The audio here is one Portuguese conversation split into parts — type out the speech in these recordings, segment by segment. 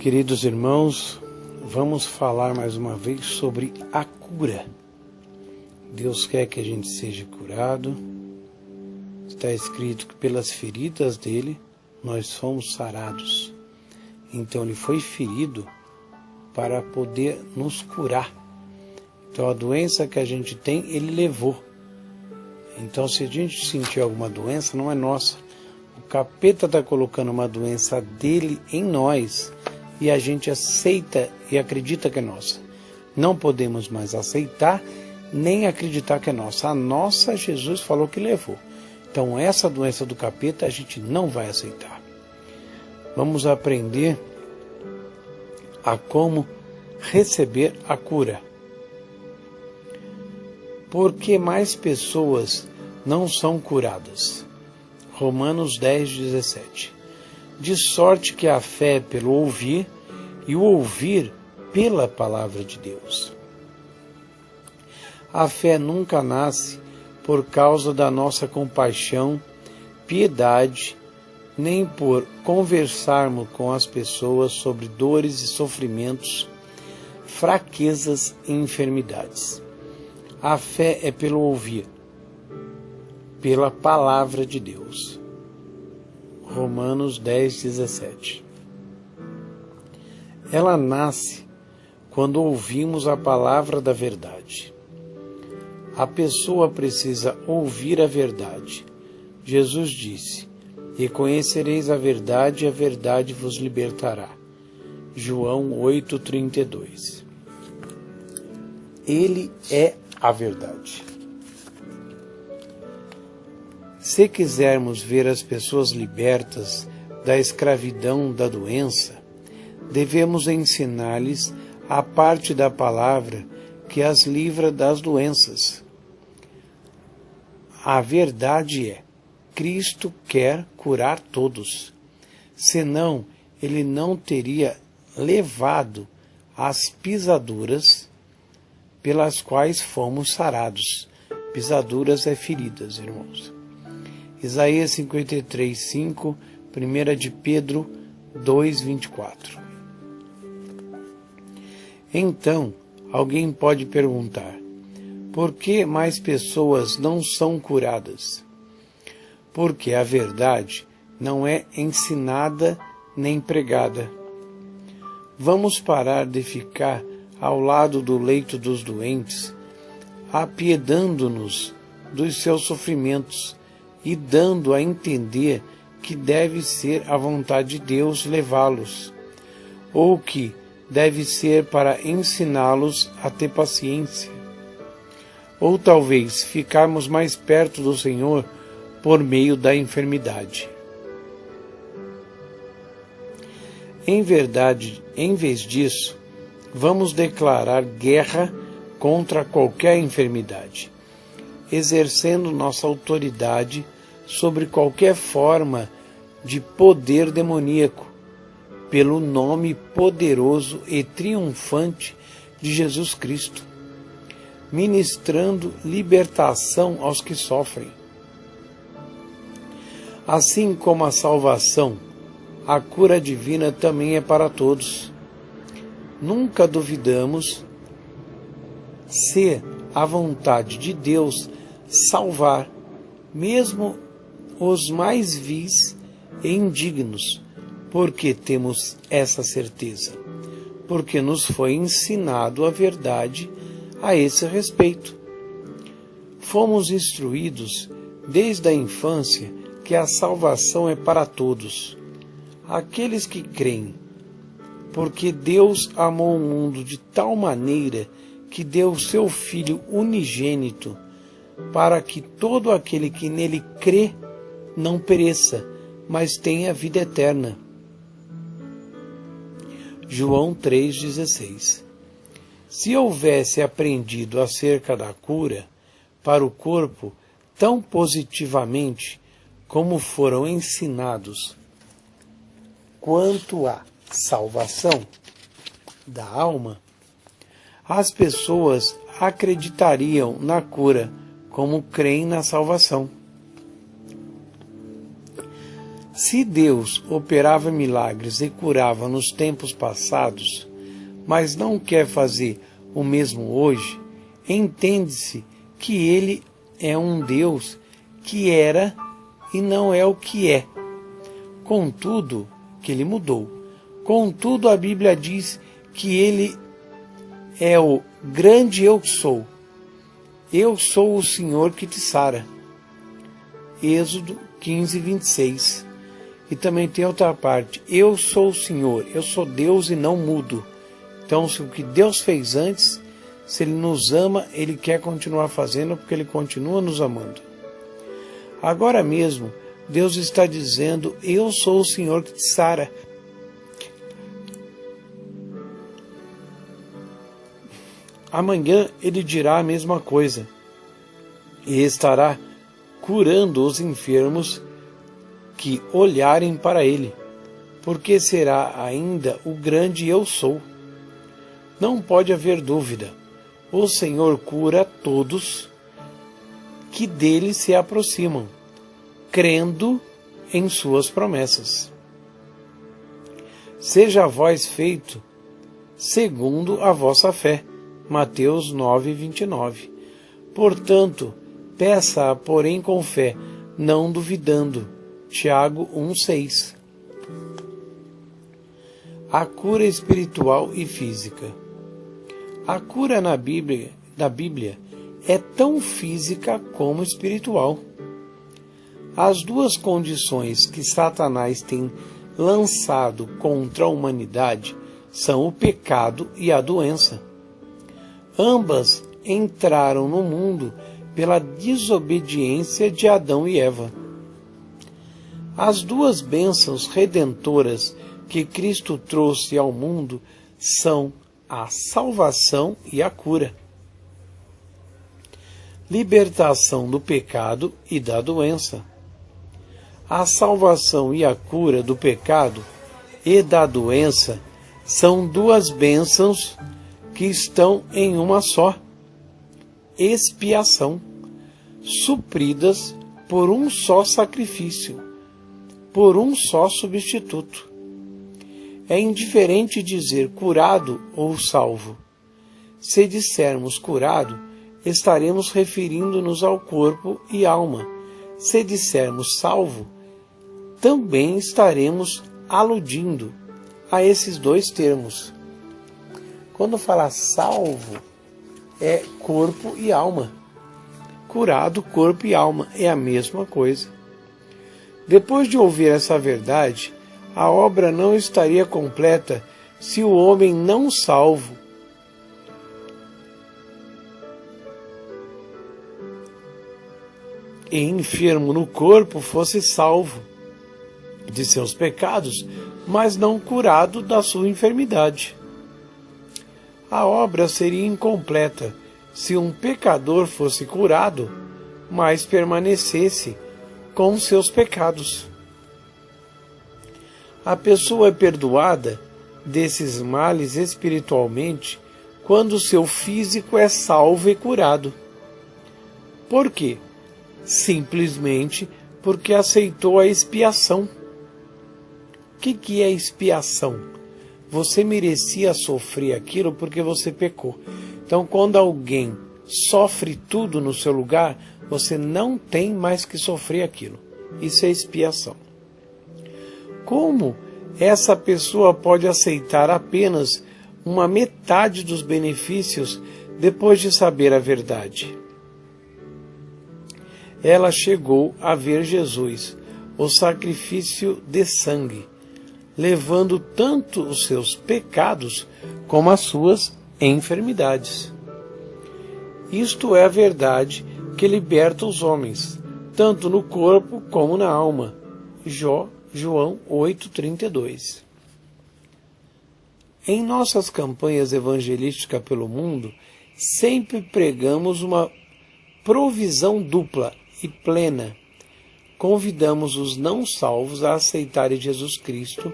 Queridos irmãos, vamos falar mais uma vez sobre a cura. Deus quer que a gente seja curado. Está escrito que pelas feridas dele nós fomos sarados. Então ele foi ferido para poder nos curar. Então a doença que a gente tem, ele levou. Então se a gente sentir alguma doença, não é nossa. O capeta está colocando uma doença dele em nós e a gente aceita e acredita que é nossa. Não podemos mais aceitar nem acreditar que é nossa. A nossa, Jesus falou que levou. Então essa doença do capeta a gente não vai aceitar. Vamos aprender a como receber a cura. Por que mais pessoas não são curadas? Romanos 10:17. De sorte que a fé é pelo ouvir, e o ouvir pela palavra de Deus. A fé nunca nasce por causa da nossa compaixão, piedade, nem por conversarmos com as pessoas sobre dores e sofrimentos, fraquezas e enfermidades. A fé é pelo ouvir, pela palavra de Deus. Romanos 10:17. Ela nasce quando ouvimos a palavra da verdade. A pessoa precisa ouvir a verdade. Jesus disse: "E conhecereis a verdade, e a verdade vos libertará." João 8:32. Ele é a verdade. Se quisermos ver as pessoas libertas da escravidão da doença, devemos ensinar-lhes a parte da palavra que as livra das doenças. A verdade é: Cristo quer curar todos. Senão, ele não teria levado as pisaduras pelas quais fomos sarados. Pisaduras é feridas, irmãos. Isaías 53:5, 1 de Pedro 2:24. Então, alguém pode perguntar: por que mais pessoas não são curadas? Porque a verdade não é ensinada nem pregada. Vamos parar de ficar ao lado do leito dos doentes, apiedando-nos dos seus sofrimentos e dando a entender que deve ser a vontade de Deus levá-los, ou que deve ser para ensiná-los a ter paciência. Ou talvez ficarmos mais perto do Senhor por meio da enfermidade. Em verdade, em vez disso, vamos declarar guerra contra qualquer enfermidade, exercendo nossa autoridade sobre qualquer forma de poder demoníaco, pelo nome poderoso e triunfante de Jesus Cristo, ministrando libertação aos que sofrem. Assim como a salvação, a cura divina também é para todos. Nunca duvidamos ser a vontade de Deus salvar, mesmo os mais vis e indignos, porque temos essa certeza, porque nos foi ensinado a verdade a esse respeito. Fomos instruídos desde a infância que a salvação é para todos, aqueles que creem, porque Deus amou o mundo de tal maneira que deu o seu Filho unigênito, para que todo aquele que nele crê não pereça, mas tenha vida eterna. João 3,16. Se houvesse aprendido acerca da cura para o corpo tão positivamente como foram ensinados quanto à salvação da alma, as pessoas acreditariam na cura como creem na salvação. Se Deus operava milagres e curava nos tempos passados, mas não quer fazer o mesmo hoje, entende-se que Ele é um Deus que era e não é o que é. Contudo, que Ele mudou. Contudo, a Bíblia diz que Ele é o grande eu sou. Eu sou o Senhor que te sara. Êxodo 15, 26. E também tem outra parte. Eu sou o Senhor, eu sou Deus e não mudo. Então, se o que Deus fez antes, se Ele nos ama, Ele quer continuar fazendo porque Ele continua nos amando. Agora mesmo, Deus está dizendo, eu sou o Senhor que te sara. Amanhã Ele dirá a mesma coisa e estará curando os enfermos que olharem para Ele, porque será ainda o grande eu sou. Não pode haver dúvida, o Senhor cura todos que dele se aproximam, crendo em suas promessas. Seja a vós feito segundo a vossa fé. Mateus 9, 29. Portanto, peça, porém com fé, não duvidando. Tiago 1, 6. A cura espiritual e física. A cura na Bíblia é tão física como espiritual. As duas condições que Satanás tem lançado contra a humanidade são o pecado e a doença. Ambas entraram no mundo pela desobediência de Adão e Eva. As duas bênçãos redentoras que Cristo trouxe ao mundo são a salvação e a cura. Libertação do pecado e da doença. A salvação e a cura do pecado e da doença são duas bênçãos que estão em uma só, expiação, supridas por um só sacrifício, por um só substituto. É indiferente dizer curado ou salvo. Se dissermos curado, estaremos referindo-nos ao corpo e alma. Se dissermos salvo, também estaremos aludindo a esses dois termos. Quando fala salvo, é corpo e alma. Curado, corpo e alma, é a mesma coisa. Depois de ouvir essa verdade, a obra não estaria completa se o homem não salvo e enfermo no corpo fosse salvo de seus pecados, mas não curado da sua enfermidade. A obra seria incompleta se um pecador fosse curado, mas permanecesse com seus pecados. A pessoa é perdoada desses males espiritualmente quando seu físico é salvo e curado. Por quê? Simplesmente porque aceitou a expiação. O que é expiação? Você merecia sofrer aquilo porque você pecou. Então, quando alguém sofre tudo no seu lugar, você não tem mais que sofrer aquilo. Isso é expiação. Como essa pessoa pode aceitar apenas uma metade dos benefícios depois de saber a verdade? Ela chegou a ver Jesus, o sacrifício de sangue, levando tanto os seus pecados como as suas enfermidades. Isto é a verdade que liberta os homens, tanto no corpo como na alma. João 8,32. Em nossas campanhas evangelísticas pelo mundo, sempre pregamos uma provisão dupla e plena. Convidamos os não salvos a aceitarem Jesus Cristo,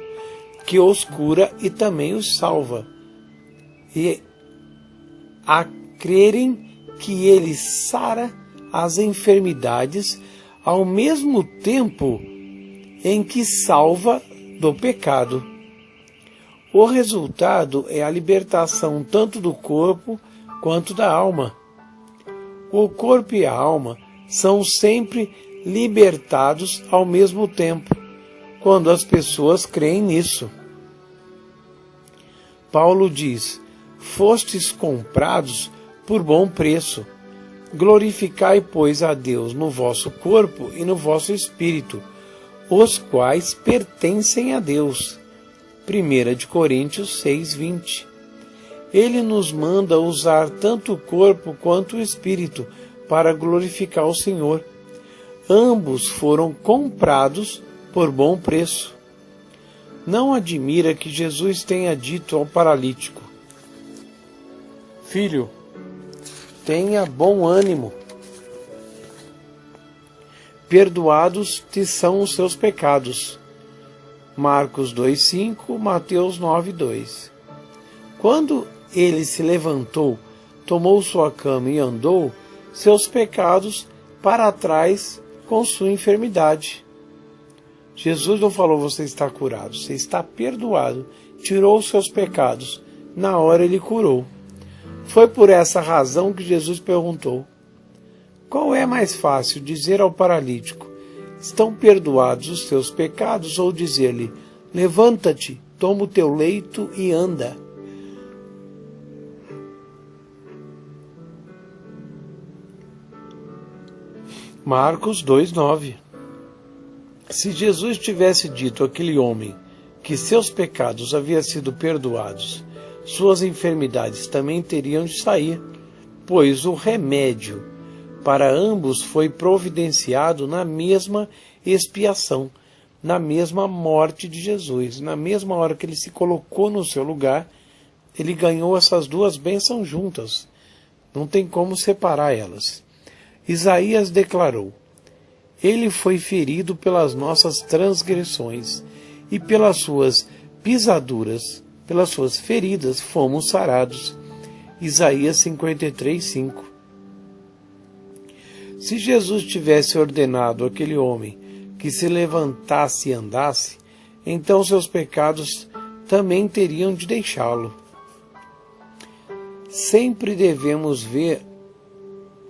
que os cura e também os salva, e a crerem que Ele sara as enfermidades, ao mesmo tempo em que salva do pecado. O resultado é a libertação tanto do corpo quanto da alma. O corpo e a alma são sempre libertados ao mesmo tempo, quando as pessoas creem nisso. Paulo diz: fostes comprados por bom preço. Glorificai, pois, a Deus no vosso corpo e no vosso espírito, os quais pertencem a Deus. 1 Coríntios 6:20. Ele nos manda usar tanto o corpo quanto o espírito para glorificar o Senhor. Ambos foram comprados por bom preço. Não admira que Jesus tenha dito ao paralítico: Filho, tenha bom ânimo. Perdoados te são os seus pecados. Marcos 2:5, Mateus 9:2. Quando ele se levantou, tomou sua cama e andou, seus pecados para trás com sua enfermidade. Jesus não falou: você está curado, você está perdoado, tirou os seus pecados. Na hora ele curou. Foi por essa razão que Jesus perguntou: qual é mais fácil, dizer ao paralítico: estão perdoados os teus pecados, ou dizer-lhe: levanta-te, toma o teu leito e anda? Marcos 2:9. Se Jesus tivesse dito àquele homem que seus pecados haviam sido perdoados, suas enfermidades também teriam de sair, pois o remédio para ambos foi providenciado na mesma expiação, na mesma morte de Jesus. Na mesma hora que ele se colocou no seu lugar, ele ganhou essas duas bênçãos juntas. Não tem como separar elas. Isaías declarou: ele foi ferido pelas nossas transgressões, e pelas suas pisaduras, pelas suas feridas, fomos sarados. Isaías 53:5. Se Jesus tivesse ordenado àquele homem que se levantasse e andasse, então seus pecados também teriam de deixá-lo. Sempre devemos ver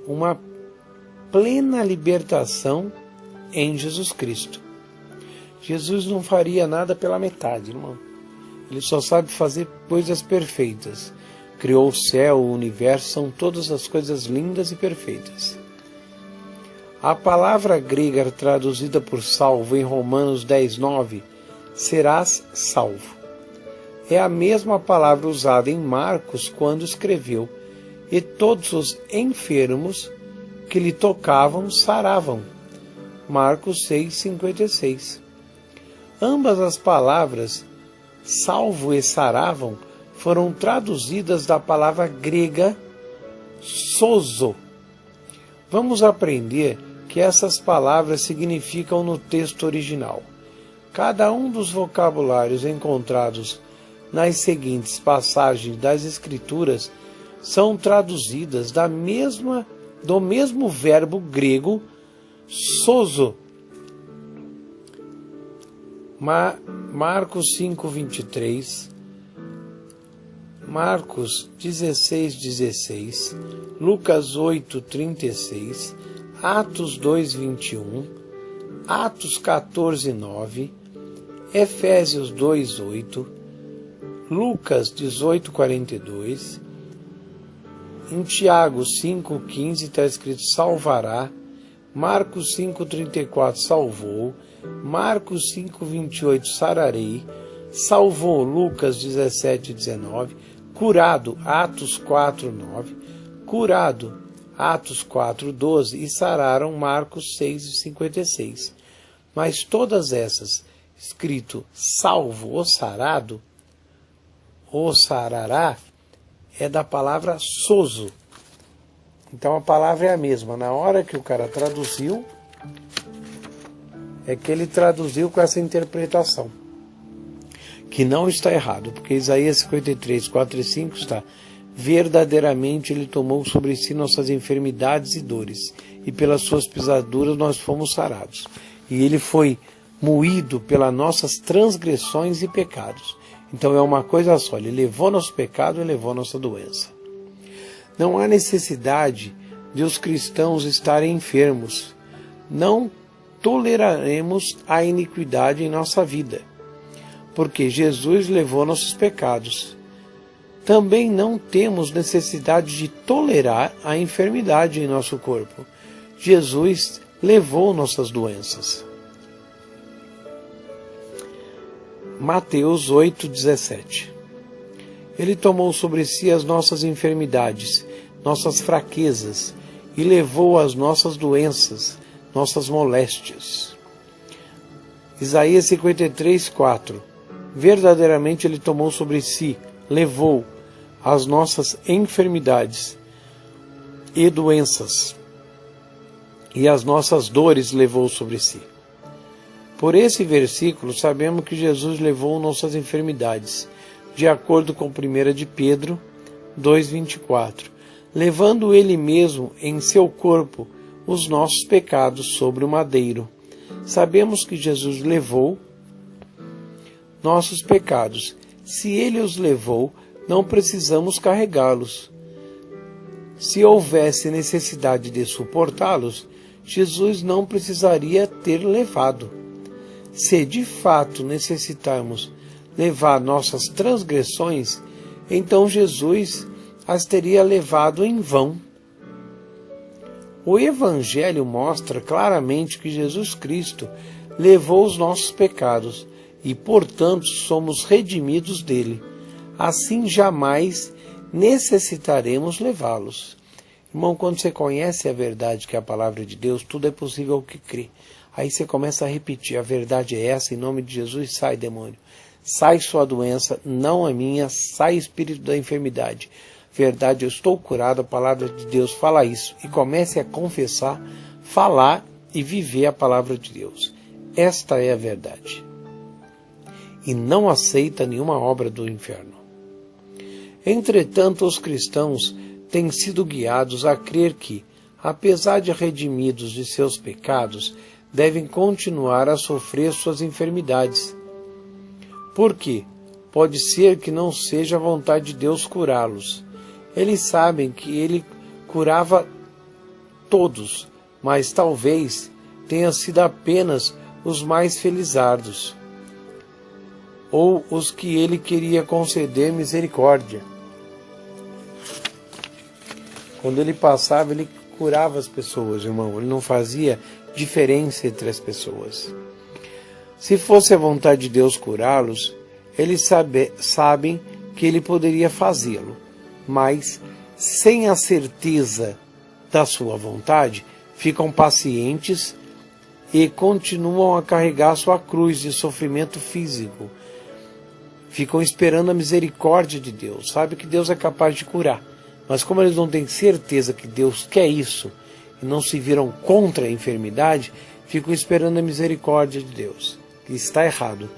uma plena libertação em Jesus Cristo. Jesus não faria nada pela metade, irmão. Ele só sabe fazer coisas perfeitas. Criou o céu, o universo, são todas as coisas lindas e perfeitas. A palavra grega traduzida por salvo em Romanos 10:9, serás salvo, é a mesma palavra usada em Marcos quando escreveu: e todos os enfermos que lhe tocavam saravam. Marcos 6:56. Ambas as palavras, salvo e saravam, foram traduzidas da palavra grega sozo. Vamos aprender que essas palavras significam no texto original. Cada um dos vocabulários encontrados nas seguintes passagens das Escrituras são traduzidas do mesmo verbo grego sozo. Marcos 5:23, Marcos 16:16, Lucas 8:36, Atos 2:21, Atos 14:9, Efésios 2:8, Lucas 18:42, em Tiago 5:15 está escrito salvará, Marcos 5:34 salvou, Marcos 5:28 sararei, salvou, Lucas 17:19, curado, Atos 4:9, curado, Atos 4:12 e sararam, Marcos 6:56. Mas todas essas, escrito salvo ou sarado, ou sarará, é da palavra sozo. Então a palavra é a mesma. Na hora que o cara traduziu, é que ele traduziu com essa interpretação, que não está errado, porque Isaías 53, 4 e 5 está: verdadeiramente ele tomou sobre si nossas enfermidades e dores, e pelas suas pisaduras nós fomos sarados. E ele foi moído pelas nossas transgressões e pecados. Então é uma coisa só, ele levou nosso pecado e levou nossa doença. Não há necessidade de os cristãos estarem enfermos. Não toleraremos a iniquidade em nossa vida, porque Jesus levou nossos pecados. Também não temos necessidade de tolerar a enfermidade em nosso corpo. Jesus levou nossas doenças. Mateus 8,17. Ele tomou sobre si as nossas enfermidades, nossas fraquezas, e levou as nossas doenças, nossas moléstias. Isaías 53:4. Verdadeiramente ele tomou sobre si, levou as nossas enfermidades e doenças, e as nossas dores levou sobre si. Por esse versículo, sabemos que Jesus levou nossas enfermidades, de acordo com 1 de Pedro 2,24, levando ele mesmo em seu corpo os nossos pecados sobre o madeiro. Sabemos que Jesus levou nossos pecados. Se ele os levou, não precisamos carregá-los. Se houvesse necessidade de suportá-los, Jesus não precisaria ter levado. Se de fato necessitarmos levar nossas transgressões, então Jesus as teria levado em vão. O Evangelho mostra claramente que Jesus Cristo levou os nossos pecados e, portanto, somos redimidos dele. Assim, jamais necessitaremos levá-los. Irmão, quando você conhece a verdade, que é a palavra de Deus, tudo é possível ao que crê. Aí você começa a repetir, a verdade é essa, em nome de Jesus, sai demônio. Sai sua doença, não é minha, sai espírito da enfermidade. Verdade, eu estou curado, a palavra de Deus fala isso. E comece a confessar, falar e viver a palavra de Deus. Esta é a verdade. E não aceita nenhuma obra do inferno. Entretanto, os cristãos têm sido guiados a crer que, apesar de redimidos de seus pecados, devem continuar a sofrer suas enfermidades. Por quê? Pode ser que não seja a vontade de Deus curá-los. Eles sabem que ele curava todos, mas talvez tenha sido apenas os mais felizardos, ou os que ele queria conceder misericórdia. Quando ele passava, ele curava as pessoas, irmão. Ele não fazia diferença entre as pessoas. Se fosse a vontade de Deus curá-los, eles sabem que ele poderia fazê-lo, mas, sem a certeza da sua vontade, ficam pacientes e continuam a carregar sua cruz de sofrimento físico. Ficam esperando a misericórdia de Deus. Sabe que Deus é capaz de curar, mas como eles não têm certeza que Deus quer isso, e não se viram contra a enfermidade, ficam esperando a misericórdia de Deus. Que está errado.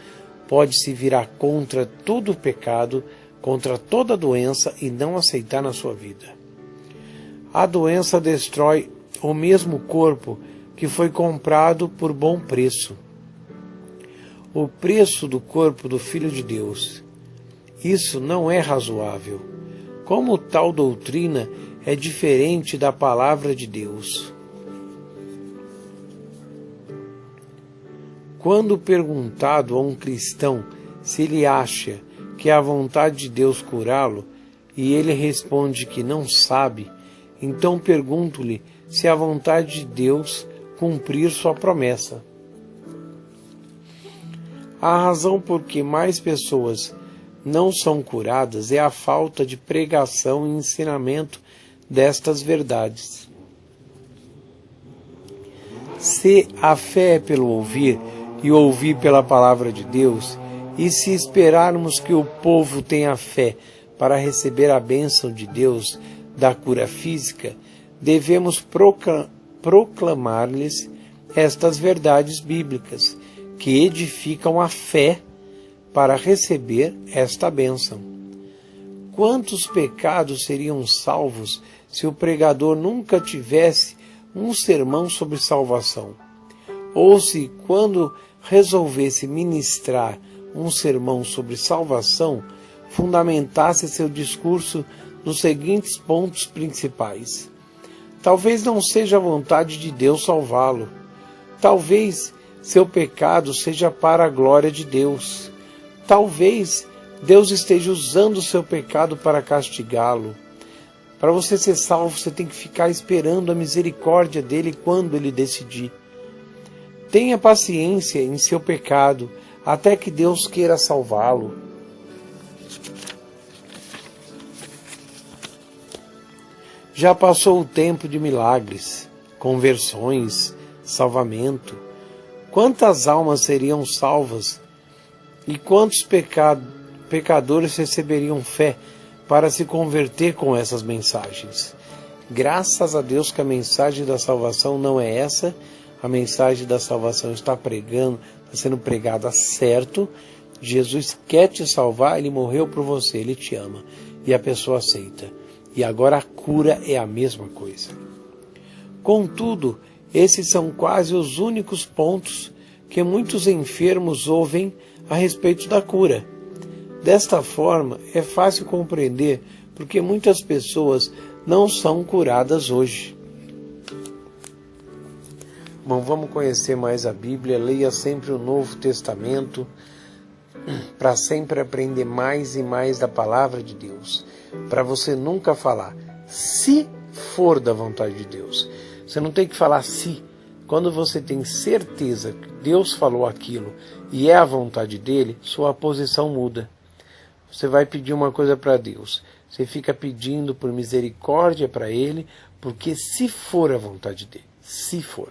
Pode se virar contra todo o pecado, contra toda doença e não aceitar na sua vida. A doença destrói o mesmo corpo que foi comprado por bom preço. O preço do corpo do Filho de Deus. Isso não é razoável. Como tal doutrina é diferente da palavra de Deus. Quando perguntado a um cristão se ele acha que é a vontade de Deus curá-lo, e ele responde que não sabe, então pergunto-lhe se é a vontade de Deus cumprir sua promessa. A razão por que mais pessoas não são curadas é a falta de pregação e ensinamento destas verdades. Se a fé é pelo ouvir, e ouvir pela palavra de Deus, e se esperarmos que o povo tenha fé para receber a bênção de Deus da cura física, devemos proclamar-lhes estas verdades bíblicas, que edificam a fé para receber esta bênção. Quantos pecados seriam salvos se o pregador nunca tivesse um sermão sobre salvação? Ou se, quando resolvesse ministrar um sermão sobre salvação, fundamentasse seu discurso nos seguintes pontos principais. Talvez não seja a vontade de Deus salvá-lo. Talvez seu pecado seja para a glória de Deus. Talvez Deus esteja usando o seu pecado para castigá-lo. Para você ser salvo, você tem que ficar esperando a misericórdia dele quando ele decidir. Tenha paciência em seu pecado, até que Deus queira salvá-lo. Já passou o tempo de milagres, conversões, salvamento. Quantas almas seriam salvas e quantos pecadores receberiam fé para se converter com essas mensagens? Graças a Deus que a mensagem da salvação não é essa. A mensagem da salvação está sendo pregada certo. Jesus quer te salvar, ele morreu por você, ele te ama. E a pessoa aceita. E agora a cura é a mesma coisa. Contudo, esses são quase os únicos pontos que muitos enfermos ouvem a respeito da cura. Desta forma, é fácil compreender porque muitas pessoas não são curadas hoje. Bom, vamos conhecer mais a Bíblia, leia sempre o Novo Testamento, para sempre aprender mais e mais da Palavra de Deus, para você nunca falar, se for da vontade de Deus. Você não tem que falar se. Quando você tem certeza que Deus falou aquilo e é a vontade dele, sua posição muda. Você vai pedir uma coisa para Deus. Você fica pedindo por misericórdia para ele, porque se for a vontade dele, se for.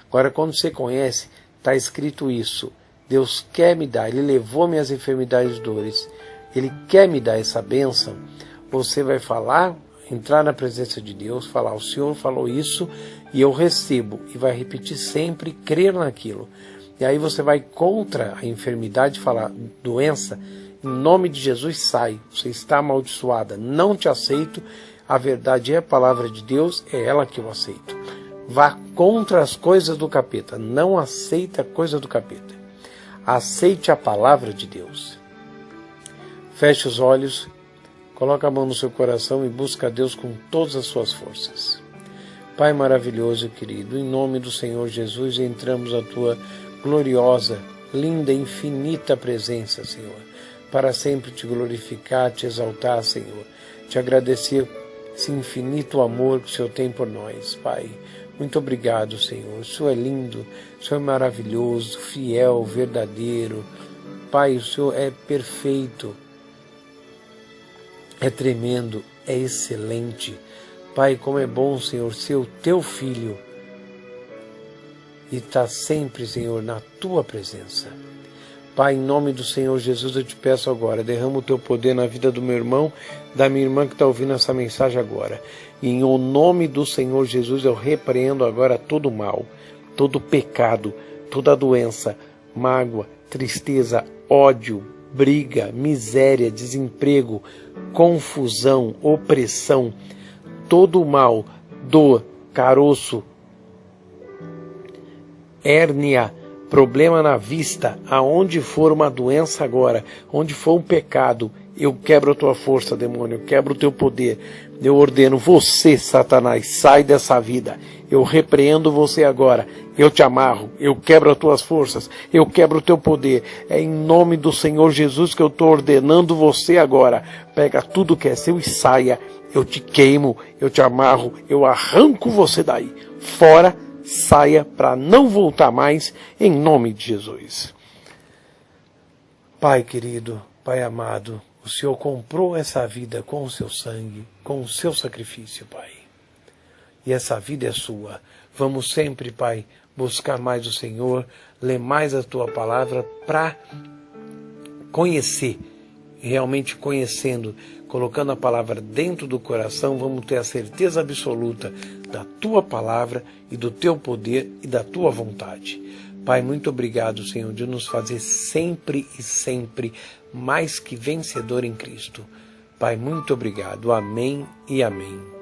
Agora, quando você conhece, está escrito isso. Deus quer me dar, ele levou minhas enfermidades e dores. Ele quer me dar essa bênção. Você vai falar, entrar na presença de Deus, falar, o Senhor falou isso e eu recebo. E vai repetir sempre, crer naquilo. E aí você vai contra a enfermidade, falar, doença, em nome de Jesus sai, você está amaldiçoada, não te aceito, a verdade é a palavra de Deus, é ela que eu aceito. Vá contra as coisas do capeta, não aceita a coisa do capeta. Aceite a palavra de Deus. Feche os olhos, coloque a mão no seu coração e busque a Deus com todas as suas forças. Pai maravilhoso e querido, em nome do Senhor Jesus, entramos na tua gloriosa, linda, infinita presença, Senhor, para sempre te glorificar, te exaltar, Senhor, te agradecer esse infinito amor que o Senhor tem por nós, Pai. Muito obrigado, Senhor. O Senhor é lindo, o Senhor é maravilhoso, fiel, verdadeiro. Pai, o Senhor é perfeito, é tremendo, é excelente. Pai, como é bom, Senhor, ser o teu filho e estar sempre, Senhor, na tua presença. Pai, em nome do Senhor Jesus, eu te peço agora, derrama o teu poder na vida do meu irmão, da minha irmã que está ouvindo essa mensagem agora. E em nome do Senhor Jesus, eu repreendo agora todo mal, todo pecado, toda doença, mágoa, tristeza, ódio, briga, miséria, desemprego, confusão, opressão, todo o mal, dor, caroço, hérnia, problema na vista, aonde for uma doença agora, onde for um pecado, eu quebro a tua força, demônio, eu quebro o teu poder, eu ordeno você, Satanás, sai dessa vida, eu repreendo você agora, eu te amarro, eu quebro as tuas forças, eu quebro o teu poder, é em nome do Senhor Jesus que eu estou ordenando você agora, pega tudo que é seu e saia, eu te queimo, eu te amarro, eu arranco você daí, fora, saia para não voltar mais, em nome de Jesus. Pai querido, Pai amado, o Senhor comprou essa vida com o seu sangue, com o seu sacrifício, Pai. E essa vida é sua. Vamos sempre, Pai, buscar mais o Senhor, ler mais a tua palavra para conhecer, realmente conhecendo, colocando a palavra dentro do coração, vamos ter a certeza absoluta da tua palavra e do teu poder e da tua vontade. Pai, muito obrigado, Senhor, de nos fazer sempre e sempre mais que vencedor em Cristo. Pai, muito obrigado. Amém e amém.